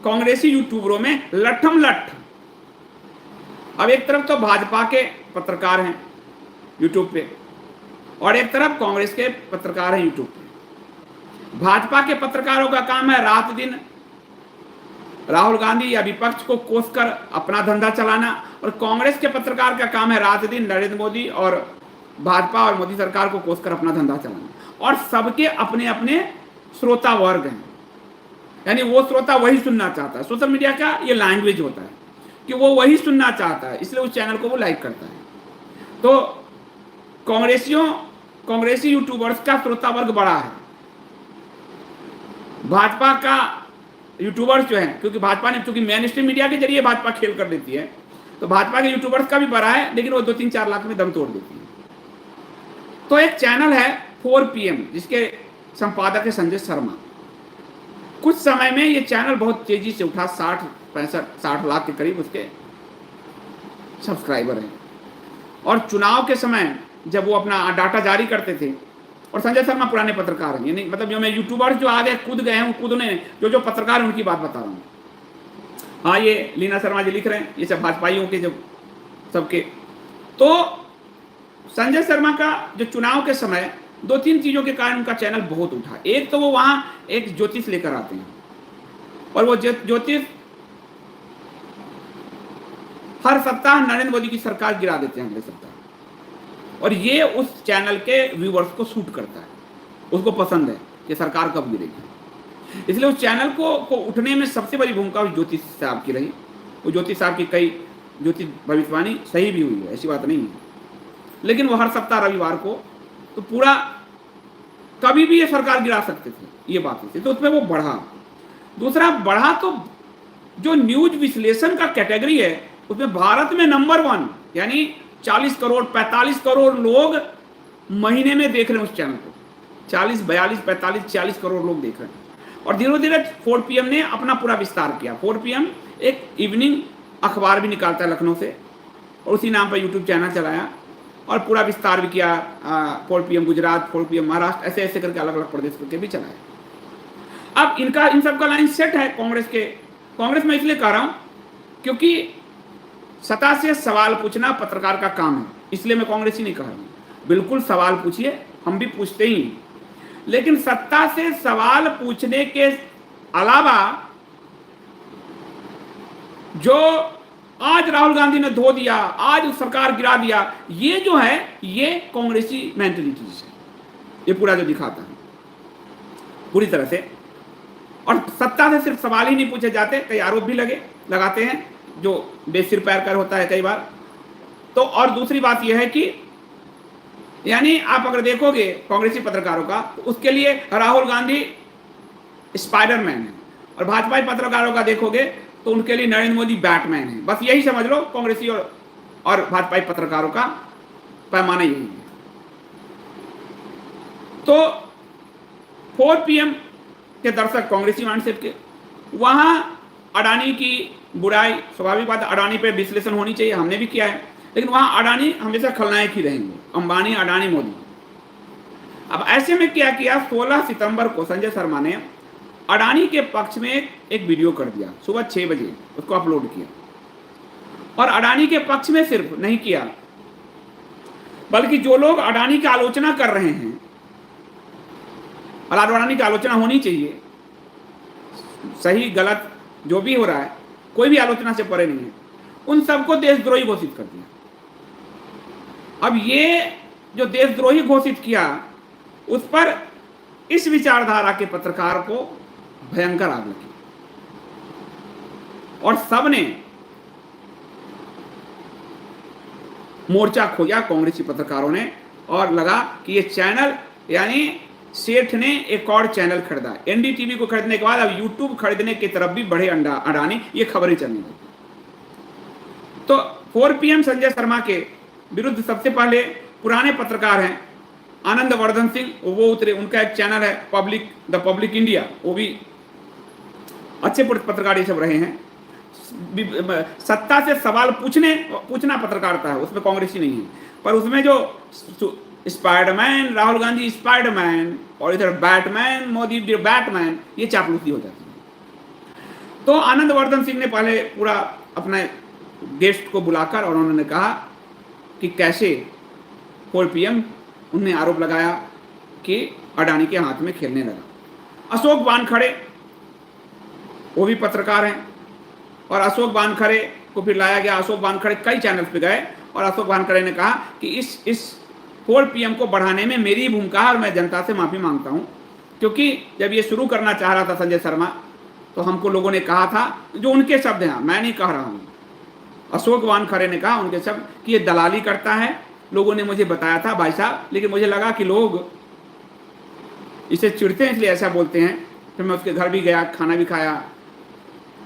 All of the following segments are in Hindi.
कांग्रेसी यूट्यूबरों में लठम लठ। अब एक तरफ तो भाजपा के पत्रकार हैं यूट्यूब पे और एक तरफ कांग्रेस के पत्रकार हैं यूट्यूब पे। भाजपा के पत्रकारों का काम है रात दिन राहुल गांधी या विपक्ष को कोसकर अपना धंधा चलाना, और कांग्रेस के पत्रकार का काम है रात दिन नरेंद्र मोदी और भाजपा और मोदी सरकार को कोसकर अपना धंधा चलाना। और सबके अपने अपने श्रोता वर्ग हैं, यानी वो श्रोता वही सुनना चाहता है। सोशल मीडिया का ये लैंग्वेज होता है कि वो वही सुनना चाहता है, इसलिए उस चैनल को वो लाइक करता है। तो कांग्रेसी यूट्यूबर्स का श्रोता वर्ग बड़ा है। भाजपा का यूट्यूबर्स जो है, क्योंकि भाजपा ने चूंकि मेन स्ट्रीम मीडिया के जरिए भाजपा खेल कर देती है, तो भाजपा के यूट्यूबर्स का भी बड़ा है, लेकिन वो 2-3-4 लाख में दम तोड़ देती है। तो एक चैनल है 4 PM जिसके संपादक है संजय शर्मा। कुछ समय में ये चैनल बहुत तेजी से उठा, 60 लाख के करीब उसके सब्सक्राइबर हैं। और चुनाव के समय जब वो अपना डाटा जारी करते थे, और संजय शर्मा पुराने पत्रकार हैं, यानी मतलब जो मैं यूट्यूबर्स जो आगे कूद गए हैं, कूदने जो पत्रकार हैं उनकी बात बता रहा हूँ। हाँ, ये लीना शर्मा जी लिख रहे हैं, ये सब भाजपाइयों के जब सबके। तो संजय शर्मा का जो चुनाव के समय 2-3 चीजों के कारण उनका चैनल बहुत उठा। एक तो वो वहां एक ज्योतिष लेकर आते हैं, और वो ज्योतिष हर सप्ताह नरेंद्र मोदी की सरकार गिरा देते हैं अगले सप्ताह, और ये उस चैनल के व्यूवर्स को सूट करता है, उसको पसंद है कि सरकार कब गिरेगी। इसलिए उस चैनल को उठने में सबसे बड़ी भूमिका उस ज्योतिष साहब की रही। वो ज्योतिष साहब की कई ज्योतिष भविष्यवाणी सही भी हुई है, ऐसी बात नहीं है, लेकिन वो हर सप्ताह रविवार को तो पूरा कभी भी ये सरकार गिरा सकते थे, ये बात थी। तो उसमें वो बढ़ा। दूसरा बढ़ा तो जो न्यूज विश्लेषण का कैटेगरी है उसमें भारत में नंबर 1, यानी 40 करोड़ 45 करोड़ लोग महीने में देख रहे हैं उस चैनल को। 40, 42, 45, 40 करोड़ लोग देख रहे हैं। और धीरे धीरे 4 PM ने अपना पूरा विस्तार किया। 4 PM एक इवनिंग अखबार भी निकालता है लखनऊ से, और उसी नाम पर यूट्यूब चैनल चलाया और पूरा विस्तार भी किया। 4 PM गुजरात, 4 PM महाराष्ट्र, ऐसे ऐसे करके अलग अलग प्रदेश करके भी चलाया। अब इन सबका लाइन सेट है कांग्रेस में इसलिए कह रहा हूं क्योंकि सत्ता से सवाल पूछना पत्रकार का काम है, इसलिए मैं कांग्रेसी नहीं कह रहा हूं। बिल्कुल सवाल पूछिए, हम भी पूछते ही, लेकिन सत्ता से सवाल पूछने के अलावा जो आज राहुल गांधी ने धो दिया, आज सरकार गिरा दिया, ये जो है ये कांग्रेसी मेंटेलिटी है, ये पूरा जो दिखाता है पूरी तरह से। और सत्ता से सिर्फ सवाल ही नहीं पूछे जाते, कई आरोप भी लगाते हैं जो बेसिर पैर कर होता है कई बार। तो और दूसरी बात यह है कि यानी आप अगर देखोगे कांग्रेसी पत्रकारों का, तो उसके लिए राहुल गांधी स्पाइडरमैन है, और भाजपा पत्रकारों का देखोगे तो उनके लिए नरेंद्र मोदी बैटमैन है। बस यही समझ लो कांग्रेसी और भाजपा पत्रकारों का पैमाना यही है। तो 4 PM के दर्शक कांग्रेसी माइंडसेट के, वहां अडानी की बुराई स्वाभाविक बात, अडानी पे विश्लेषण होनी चाहिए, हमने भी किया है, लेकिन वहां अडानी हमेशा खलनायक ही रहेंगे, अंबानी, अडानी, मोदी। अब ऐसे में क्या किया, 16 सितंबर को संजय शर्मा ने अडानी के पक्ष में एक वीडियो कर दिया, सुबह 6 बजे उसको अपलोड किया। और अडानी के पक्ष में सिर्फ नहीं किया, बल्कि जो लोग अडानी की आलोचना कर रहे हैं, और अडानी की आलोचना होनी चाहिए, सही गलत जो भी हो रहा है, कोई भी आलोचना से परे नहीं है, उन सबको देशद्रोही घोषित कर दिया। अब ये जो देशद्रोही घोषित किया, उस पर इस विचारधारा के पत्रकार को भयंकर आग लगी, और सबने मोर्चा खोया कांग्रेसी पत्रकारों ने, और लगा कि ये चैनल, यानी सेठ ने एक और चैनल खरीदा, NDTV को खरीदने के बाद अब यूट्यूब खरीदने की तरफ भी बढ़े अडानी, ये खबरें चलने लगी। तो 4 PM संजय शर्मा के विरुद्ध सबसे पहले पुराने पत्रकार हैं आनंदवर्धन सिंह, वो उतरे, उनका एक चैनल है द पब्लिक इंडिया, वो भी अच्छे पत्रकार ये सब रहे हैं। सत्ता से सवाल पूछना पत्रकारिता है, उसमें कांग्रेसी नहीं है, पर उसमें जो स्पाइडरमैन, राहुल गांधी स्पाइडरमैन, और इधर बैटमैन, मोदी बैटमैन, ये चापलूसी हो जाती है। तो आनंदवर्धन सिंह ने पहले पूरा अपने गेस्ट को बुलाकर और उन्होंने कहा कि कैसे 4 PM उन्हें आरोप लगाया कि अडानी के हाथ में खेलने लगा। अशोक वानखड़े वो भी पत्रकार हैं और अशोक वानखड़े को फिर लाया गया। अशोक वानखड़े कई चैनल पे गए और अशोक वानखड़े ने कहा कि इस 4 PM को बढ़ाने में मेरी भूमिका है और मैं जनता से माफ़ी मांगता हूं, क्योंकि जब ये शुरू करना चाह रहा था संजय शर्मा तो हमको लोगों ने कहा था, जो उनके शब्द हैं, मैं नहीं कह रहा हूं, अशोक वानखड़े ने कहा उनके शब्द, कि ये दलाली करता है। लोगों ने मुझे बताया था भाई साहब, लेकिन मुझे लगा कि लोग इसे चिढ़ते हैं इसलिए ऐसा बोलते हैं। फिर मैं उसके घर भी गया, खाना भी खाया,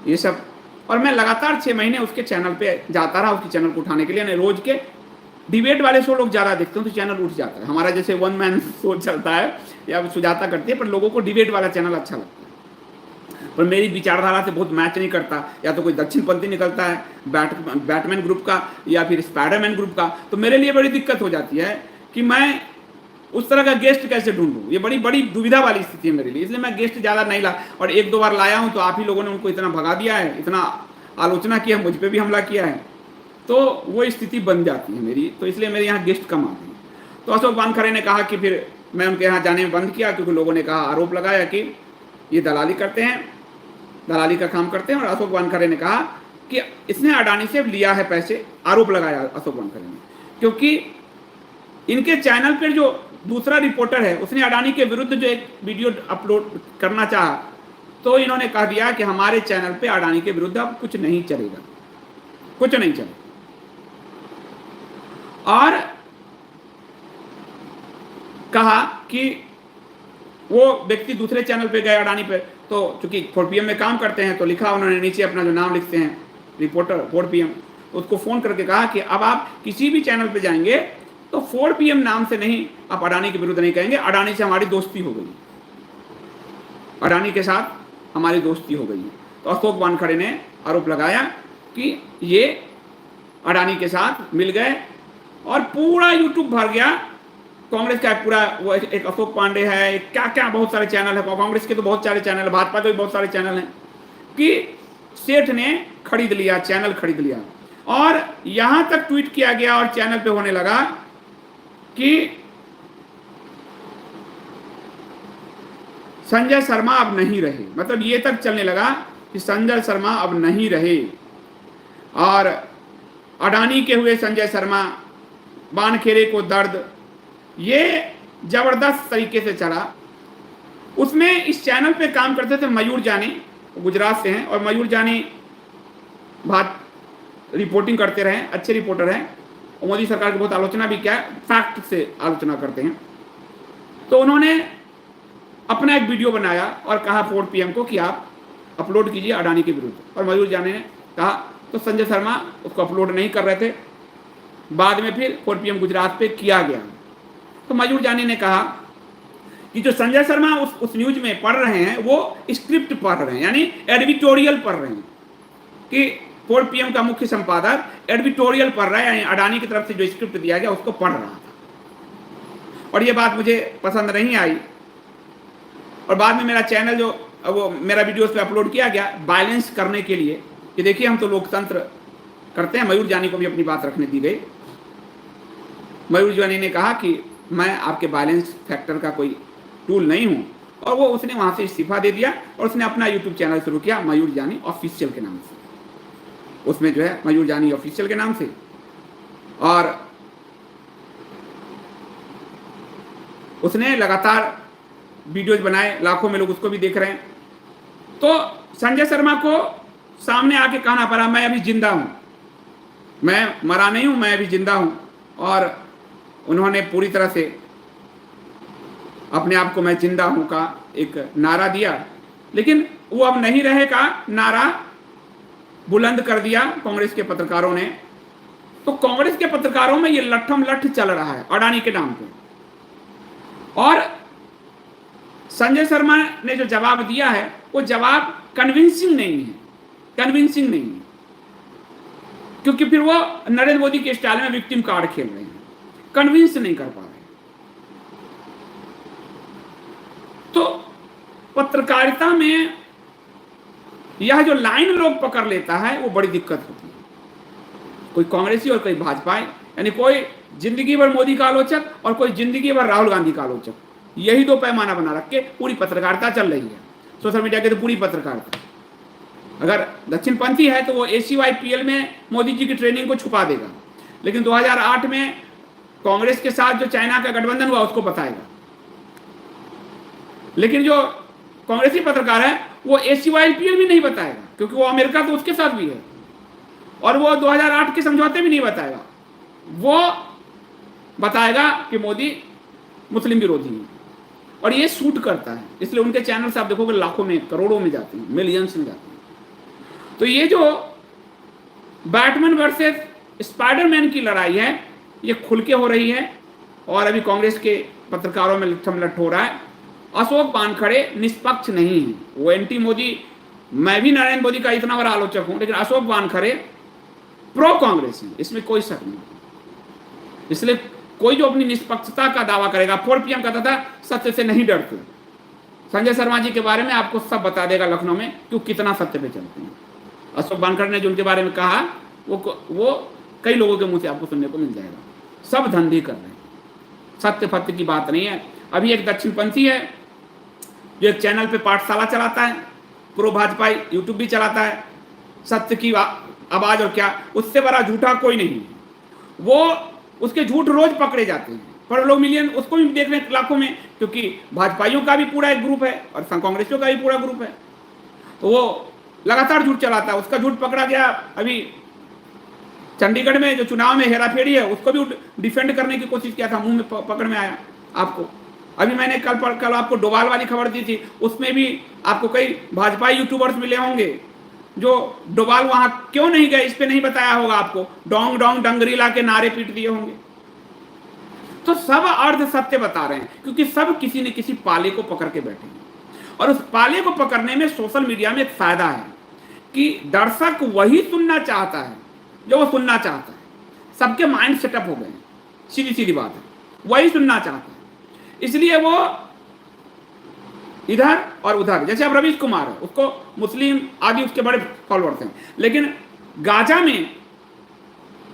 ये सब, और मैं लगातार 6 महीने उसके चैनल पे जाता रहा उसके चैनल को उठाने के लिए। यानी रोज के डिबेट वाले शो लोग ज़्यादा देखते हैं तो चैनल उठ जाता है। हमारा जैसे 1 मैन शो चलता है या सुजाता करती है, पर लोगों को डिबेट वाला चैनल अच्छा लगता है। पर मेरी विचारधारा से बहुत मैच नहीं करता, या तो कोई दक्षिणपंथी निकलता है बैटमैन ग्रुप का या फिर स्पाइडरमैन ग्रुप का, तो मेरे लिए बड़ी दिक्कत हो जाती है कि मैं उस तरह का गेस्ट कैसे ढूंढूं। ये बड़ी बड़ी दुविधा वाली स्थिति है मेरे लिए, इसलिए मैं गेस्ट ज़्यादा नहीं ला। और 1-2 बार लाया हूं तो आप ही लोगों ने उनको इतना भगा दिया है, इतना आलोचना किया, मुझ पर भी हमला किया है, तो वो स्थिति बन जाती है मेरी, तो इसलिए मेरे यहाँ गेस्ट कम आते हैं। तो अशोक वानखड़े ने कहा कि फिर मैं उनके यहाँ जाने में बंद किया, क्योंकि लोगों ने कहा, आरोप लगाया कि ये दलाली करते हैं, दलाली का काम करते हैं। और अशोक वानखड़े ने कहा कि इसने अडानी से लिया है पैसे, आरोप लगाया अशोक वानखड़े ने, क्योंकि इनके चैनल पर जो दूसरा रिपोर्टर है उसने अडानी के विरुद्ध जो एक वीडियो अपलोड करना चाहा, तो इन्होंने कह दिया कि हमारे चैनल पे अडानी के विरुद्ध अब कुछ नहीं चलेगा, कुछ नहीं चलेगा। और कहा कि वो व्यक्ति दूसरे चैनल पे गए अडानी पे, तो चूंकि 4 PM में काम करते हैं तो लिखा उन्होंने नीचे अपना जो नाम लिखते हैं रिपोर्टर 4 PM, तो उसको फोन करके कहा कि अब आप किसी भी चैनल पे जाएंगे तो 4 PM नाम से नहीं, आप अडानी के विरुद्ध नहीं कहेंगे, अडानी से हमारी दोस्ती हो गई, अडानी के साथ हमारी दोस्ती हो गई। तो अशोक वानखड़े ने आरोप लगाया कि ये अडानी के साथ मिल गए और पूरा यूट्यूब भर गया कांग्रेस का पूरा। वो एक अशोक पांडे है, एक क्या क्या बहुत सारे चैनल है, कांग्रेस के तो बहुत सारे चैनल है, भाजपा के भी बहुत सारे चैनल हैं, कि सेठ ने खरीद लिया, चैनल खरीद लिया। और यहां तक ट्वीट किया गया और चैनल पे होने लगा कि संजय शर्मा अब नहीं रहे, मतलब ये तक चलने लगा कि संजय शर्मा अब नहीं रहे, और अडानी के हुए संजय शर्मा, वानखेड़े को दर्द, ये जबरदस्त तरीके से चला। उसमें इस चैनल पे काम करते थे मयूर जानी, गुजरात से हैं, और मयूर जानी रिपोर्टिंग करते रहे, अच्छे रिपोर्टर हैं, और मोदी सरकार की बहुत आलोचना भी किया, फैक्ट से आलोचना करते हैं। तो उन्होंने अपना एक वीडियो बनाया और कहा 4 PM को कि आप अपलोड कीजिए अडानी के विरुद्ध, और मयूर जानी ने कहा, तो संजय शर्मा उसको अपलोड नहीं कर रहे थे। बाद में फिर 4 PM गुजरात पे किया गया, तो मयूर जानी ने कहा कि जो संजय शर्मा उस न्यूज में पढ़ रहे हैं वो स्क्रिप्ट पढ़ रहे हैं, यानी एडिटोरियल पढ़ रहे हैं, कि 4 PM का मुख्य संपादक एडिटोरियल पढ़ रहा है, यानी अडानी की तरफ से जो स्क्रिप्ट दिया गया उसको पढ़ रहा था। और ये बात मुझे पसंद नहीं आई, और बाद में मेरा चैनल जो वो मेरा वीडियो उस पर अपलोड किया गया बैलेंस करने के लिए, कि देखिए हम तो लोकतंत्र करते हैं। मयूर जानी को भी अपनी बात रखने दी गई। मयूर जानी ने कहा कि मैं आपके बैलेंस फैक्टर का कोई टूल नहीं हूं, और वो उसने वहां से इस्तीफा दे दिया और उसने अपना यूट्यूब चैनल शुरू किया मयूर जानी ऑफिशियल के नाम से, उसमें जो है मयूर जानी ऑफिशियल के नाम से। और उसने लगातार वीडियोज बनाए, लाखों में लोग उसको भी देख रहे हैं। तो संजय शर्मा को सामने आके कहना पड़ा, मैं अभी जिंदा हूं, मैं मरा नहीं हूं, मैं अभी जिंदा हूं। और उन्होंने पूरी तरह से अपने आप को मैं जिंदा हूं का एक नारा दिया, लेकिन वो अब नहीं रहे का नारा बुलंद कर दिया कांग्रेस के पत्रकारों ने। तो कांग्रेस के पत्रकारों में ये लट्ठम लट्ठ चल रहा है अडानी के नाम पे, और संजय शर्मा ने जो जवाब दिया है वो जवाब कन्विंसिंग नहीं है, कन्विंसिंग नहीं है, क्योंकि फिर वो नरेंद्र मोदी के स्टाइल में विक्टिम कार्ड खेल रहे हैं, कन्विंस नहीं कर पा रहे। तो पत्रकारिता में यह जो लाइन लोग पकड़ लेता है वो बड़ी दिक्कत होती है। कोई कांग्रेसी और कोई भाजपा, यानी कोई जिंदगी भर मोदी का आलोचक और कोई जिंदगी भर राहुल गांधी का आलोचक, यही दो पैमाना बना रख के पूरी पत्रकारिता चल रही है सोशल मीडिया के। तो पूरी पत्रकारिता, अगर दक्षिणपंथी है तो वो ACYPL में मोदी जी की ट्रेनिंग को छुपा देगा, लेकिन 2008 में कांग्रेस के साथ जो चाइना का गठबंधन हुआ उसको बताएगा। लेकिन जो कांग्रेसी पत्रकार है वो ACYPL भी नहीं बताएगा, क्योंकि वो अमेरिका तो उसके साथ भी है, और वो 2008 के समझौते भी नहीं बताएगा। वो बताएगा कि मोदी मुस्लिम विरोधी है, और ये शूट करता है। इसलिए उनके चैनल से आप देखोगे लाखों में, करोड़ों में जाते हैं, मिलियंस में जाते हैं। तो ये जो बैटमैन वर्सेस स्पाइडरमैन की लड़ाई है, ये खुल के हो रही है, और अभी कांग्रेस के पत्रकारों में लट्ठम-लट्ठ हो रहा है। अशोक वानखड़े निष्पक्ष नहीं है, वो एंटी मोदी, मैं भी नरेंद्र मोदी का इतना बड़ा आलोचक हूं, लेकिन अशोक वानखड़े प्रो कांग्रेस है, इसमें कोई शक नहीं। इसलिए कोई जो अपनी निष्पक्षता का दावा करेगा, 4 PM कहता था सत्य से नहीं डरते, संजय शर्मा जी के बारे में आपको सब बता देगा लखनऊ में कि कितना सत्य पे चलते हैं। अशोक वानखड़े ने जो उनके बारे में कहा वो कई लोगों के मुंह से आपको सुनने को मिल जाएगा। सब धंधे कर रहे हैं, सत्य फत्य की बात नहीं है। अभी एक दक्षिणपंथी है जो एक चैनल पे पाठशाला चलाता है, प्रो भाजपा यूट्यूब भी चलाता है, सत्य की आवाज, और क्या उससे बड़ा झूठा कोई नहीं। वो उसके झूठ रोज पकड़े जाते हैं, पर लोग मिलियन उसको भी देख रहे हैं लाखों में, क्योंकि भाजपाइयों का भी पूरा एक ग्रुप है और कांग्रेसियों का भी पूरा ग्रुप है। तो वो लगातार झूठ चलाता है, उसका झूठ पकड़ा गया। अभी चंडीगढ़ में जो चुनाव में हेराफेरी है उसको भी डिफेंड करने की कोशिश किया था, मुंह में पकड़ में आया आपको। अभी मैंने कल आपको डोभाल वाली खबर दी थी, उसमें भी आपको कई भाजपा यूट्यूबर्स मिले होंगे जो डोभाल वहां क्यों नहीं गए इस पे नहीं बताया होगा आपको, डोंग डोंग डंगरीला के नारे पीट दिए होंगे। तो सब अर्ध सत्य बता रहे हैं, क्योंकि सब किसी न किसी पाले को पकड़ के बैठे हैं, और उस पाले को पकड़ने में सोशल मीडिया में एक फायदा है कि दर्शक वही सुनना चाहता है जो वो सुनना चाहता है। सबके माइंड सेटअप हो गए हैं, सीधी सीधी बात है, वही सुनना चाहता है। इसलिए वो इधर और उधर, जैसे अब रवीश कुमार है, उसको मुस्लिम आदि उसके बड़े फॉलोअर्स हैं, लेकिन गाजा में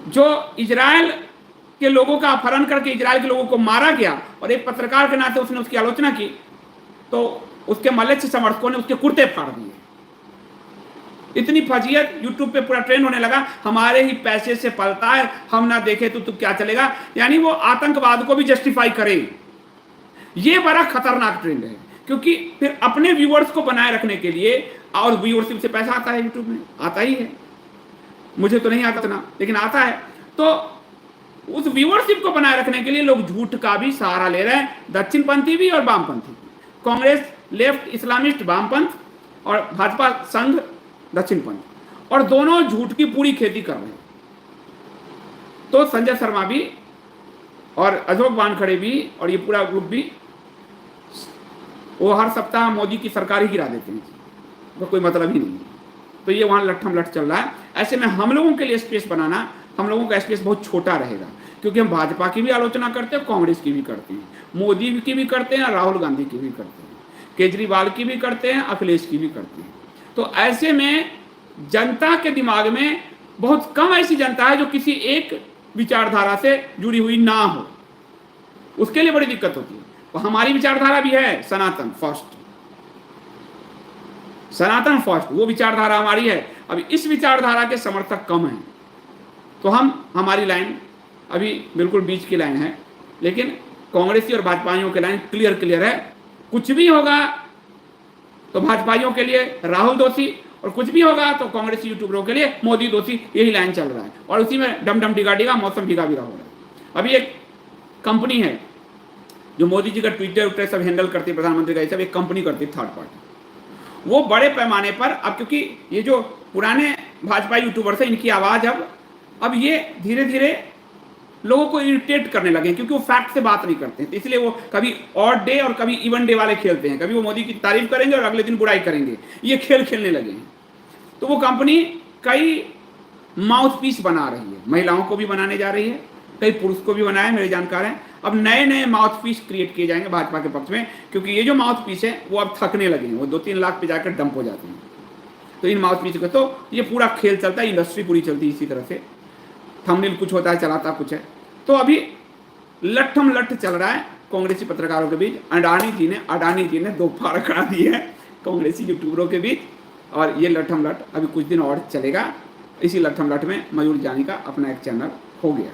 जो इजराइल के लोगों का अपहरण करके इजराइल के लोगों को मारा गया, और एक पत्रकार के नाते उसने उसकी आलोचना की, तो उसके मलेच्छ समर्थकों ने उसके कुर्ते फाड़ दिए। इतनी फजीयत यूट्यूब पे पूरा ट्रेंड होने लगा, हमारे ही पैसे से पलता है, हम ना देखे तो क्या चलेगा, यानी वो आतंकवाद को भी जस्टिफाई करे। ये बड़ा खतरनाक ट्रेंड है, क्योंकि फिर अपने व्यूअर्स को बनाए रखने के लिए, और व्यूअरशिप से पैसा आता है यूट्यूब में, आता ही है, मुझे तो नहीं आता इतना, लेकिन आता है। तो उस व्यूअरशिप को बनाए रखने के लिए लोग झूठ का भी सहारा ले रहे हैं, दक्षिणपंथी भी और वामपंथी। कांग्रेस लेफ्ट इस्लामिस्ट वामपंथ और भाजपा संघ दक्षिणपंथ, और दोनों झूठ की पूरी खेती कर रहे हैं। तो संजय शर्मा भी और अशोक वानखड़े भी और ये पूरा ग्रुप भी, वो हर सप्ताह मोदी की सरकार ही गिरा देते हैं, तो कोई मतलब ही नहीं है। तो ये वहाँ लट्ठम लट्ठ चल रहा है। ऐसे में हम लोगों के लिए स्पेस बनाना, हम लोगों का स्पेस बहुत छोटा रहेगा, क्योंकि हम भाजपा की भी आलोचना करते हैं, कांग्रेस की भी करते हैं, मोदी की भी करते हैं, राहुल गांधी की भी करते हैं, केजरीवाल की भी करते हैं, अखिलेश की भी करते हैं। तो ऐसे में जनता के दिमाग में बहुत कम ऐसी जनता है जो किसी एक विचारधारा से जुड़ी हुई ना हो, उसके लिए बड़ी दिक्कत होती है। तो हमारी विचारधारा भी है सनातन फर्स्ट, सनातन फर्स्ट, वो विचारधारा हमारी है। अभी इस विचारधारा के समर्थक कम हैं, तो हमारी लाइन अभी बिल्कुल बीच की लाइन है, लेकिन कांग्रेसी और भाजपाइयों की लाइन क्लियर है। कुछ भी होगा तो भाजपाइयों के लिए राहुल दोषी, और कुछ भी होगा तो कांग्रेसी यूट्यूबरों के लिए मोदी दोषी, यही लाइन चल रहा है। और उसी में डम डम डिगा डिगा मौसम भीगा भीगा हो रहा है। अभी एक कंपनी है जो मोदी जी का ट्विटर सब हैंडल करती है, प्रधानमंत्री का, ये सब एक कंपनी करती है, थर्ड पार्टी। वो बड़े पैमाने पर, अब क्योंकि ये जो पुराने भाजपा यूट्यूबर्स हैं, इनकी आवाज अब ये धीरे धीरे लोगों को इरिटेट करने लगे, क्योंकि वो फैक्ट से बात नहीं करते हैं। इसलिए वो कभी ऑड डे और कभी इवन डे वाले खेलते हैं, कभी वो मोदी की तारीफ करेंगे और अगले दिन बुराई करेंगे, ये खेल खेलने लगे हैं। तो वो कंपनी कई माउथ पीस बना रही है, महिलाओं को भी बनाने जा रही है, कई पुरुष को भी बनाया, मेरे जानकार हैं। अब नए नए माउथ पीस क्रिएट किए जाएंगे भाजपा के पक्ष में, क्योंकि ये जो माउथ पीस है वो अब थकने लगे हैं, वो 2-3 लाख पे जाकर डंप हो जाते हैं। तो इन माउथ पीस के तो ये पूरा खेल चलता है, इंडस्ट्री पूरी चलती है इसी तरह से, थंबनेल कुछ होता है चलाता कुछ है। तो अभी लट्ठम लट्ठ चल रहा है कांग्रेसी पत्रकारों के बीच। अडानी जी ने दो फाड़ करा दिए हैं कांग्रेसी यूट्यूबरों के बीच, और ये लट्ठम लट्ठ अभी कुछ दिन और चलेगा। इसी लट्ठम लट्ठ में मयूर जानी का अपना एक चैनल हो गया।